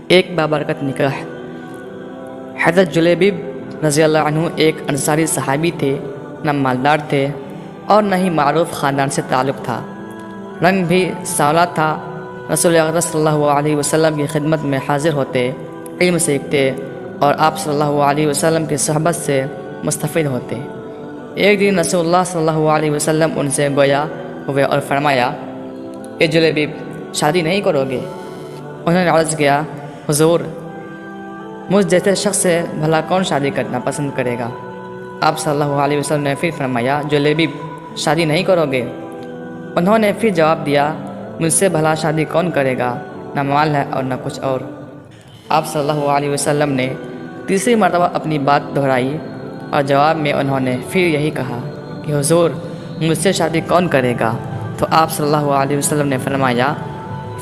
ایک بابرکت نکاح۔ حضرت جلیبیب رضی اللہ عنہ ایک انصاری صحابی تھے، نہ مالدار تھے اور نہ ہی معروف خاندان سے تعلق تھا، رنگ بھی سانولا تھا۔ رسول اکرم صلی اللہ علیہ وسلم کی خدمت میں حاضر ہوتے، علم سیکھتے اور آپ صلی اللہ علیہ وسلم کی صحبت سے مستفید ہوتے۔ ایک دن رسول اللہ صلی اللہ علیہ وسلم ان سے گویا ہوئے اور فرمایا، اے جلیبیب، شادی نہیں کرو گے؟ انہوں نے عرض کیا، حضور، مجھ جیسے شخص سے بھلا کون شادی کرنا پسند کرے گا؟ آپ صلی اللہ علیہ وسلم نے پھر فرمایا، جلیبیب، شادی نہیں کرو گے؟ انہوں نے پھر جواب دیا، مجھ سے بھلا شادی کون کرے گا؟ نہ مال ہے اور نہ کچھ اور۔ آپ صلی اللہ علیہ وسلم نے تیسری مرتبہ اپنی بات دہرائی اور جواب میں انہوں نے پھر یہی کہا کہ حضور، مجھ سے شادی کون کرے گا؟ تو آپ صلی اللہ علیہ وسلم نے فرمایا،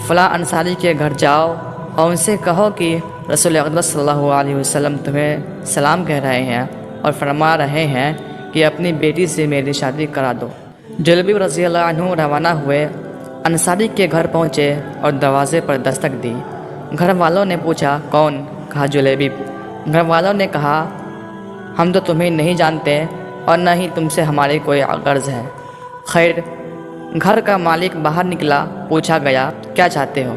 فلاں انصاری کے گھر جاؤ اور ان سے کہو کہ رسول اکرم صلی اللہ علیہ وسلم تمہیں سلام کہہ رہے ہیں اور فرما رہے ہیں کہ اپنی بیٹی سے میری شادی کرا دو۔ جلیبیب رضی اللہ عنہ روانہ ہوئے، انصاری کے گھر پہنچے اور دروازے پر دستک دی۔ گھر والوں نے پوچھا، کون؟ کہا، جلیبیب۔ گھر والوں نے کہا، ہم تو تمہیں نہیں جانتے اور نہ ہی تم سے ہماری کوئی غرض ہے۔ خیر، گھر کا مالک باہر نکلا، پوچھا گیا، کیا چاہتے ہو؟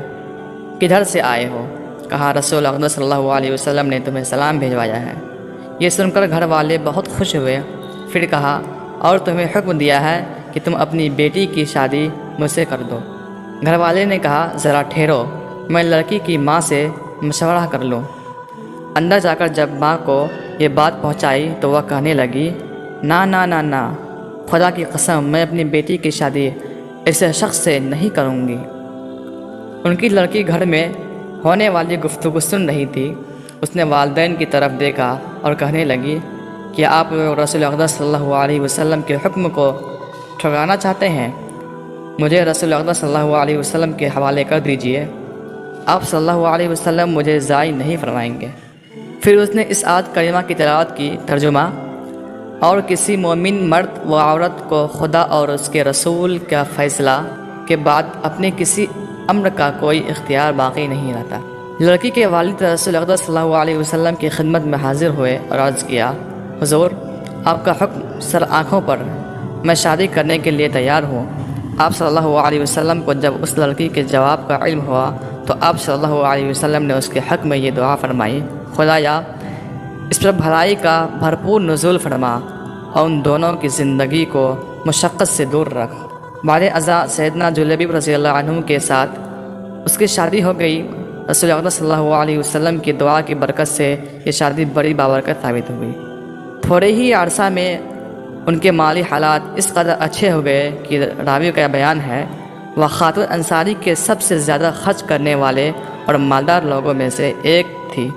کدھر سے آئے ہو؟ کہا، رسول اکرم صلی اللہ علیہ وسلم نے تمہیں سلام بھیجوایا ہے۔ یہ سن کر گھر والے بہت خوش ہوئے۔ پھر کہا، اور تمہیں حکم دیا ہے کہ تم اپنی بیٹی کی شادی مجھ سے کر دو۔ گھر والے نے کہا، ذرا ٹھہرو، میں لڑکی کی ماں سے مشورہ کر لوں۔ اندر جا کر جب ماں کو یہ بات پہنچائی تو وہ کہنے لگی، نا نا نا نا، خدا کی قسم، میں اپنی بیٹی کی شادی ایسے شخص سے نہیں کروں گی۔ ان کی لڑکی گھر میں ہونے والی گفتگو سن رہی تھی۔ اس نے والدین کی طرف دیکھا اور کہنے لگی، کیا آپ رسول اکرم صلی اللہ علیہ وسلم کے حکم کو ٹھکرانا چاہتے ہیں؟ مجھے رسول اکرم صلی اللہ علیہ وسلم کے حوالے کر دیجئے، آپ صلی اللہ علیہ وسلم مجھے ضائع نہیں فرمائیں گے۔ پھر اس نے اس آیت کریمہ کی تلاوت کی۔ ترجمہ: اور کسی مومن مرد و عورت کو خدا اور اس کے رسول کا فیصلہ کے بعد اپنے کسی امر کا کوئی اختیار باقی نہیں رہتا۔ لڑکی کے والد رسول اکرم صلی اللہ علیہ وسلم کی خدمت میں حاضر ہوئے اور عرض کیا، حضور، آپ کا حکم سر آنکھوں پر، میں شادی کرنے کے لیے تیار ہوں۔ آپ صلی اللہ علیہ وسلم کو جب اس لڑکی کے جواب کا علم ہوا تو آپ صلی اللہ علیہ وسلم نے اس کے حق میں یہ دعا فرمائی، خدایا، اس پر بھلائی کا بھرپور نزول فرما اور ان دونوں کی زندگی کو مشقت سے دور رکھ۔ بعد ازاں سیدنا جلیبیب رضی اللہ عنہ کے ساتھ اس کی شادی ہو گئی۔ رسول اکرم صلی اللہ علیہ وسلم کی دعا کی برکت سے یہ شادی بڑی بابرکت ثابت ہوئی۔ تھوڑے ہی عرصہ میں ان کے مالی حالات اس قدر اچھے ہو گئے کہ راوی کا بیان ہے، وہ خاتون انصاری کے سب سے زیادہ خرچ کرنے والے اور مالدار لوگوں میں سے ایک تھی۔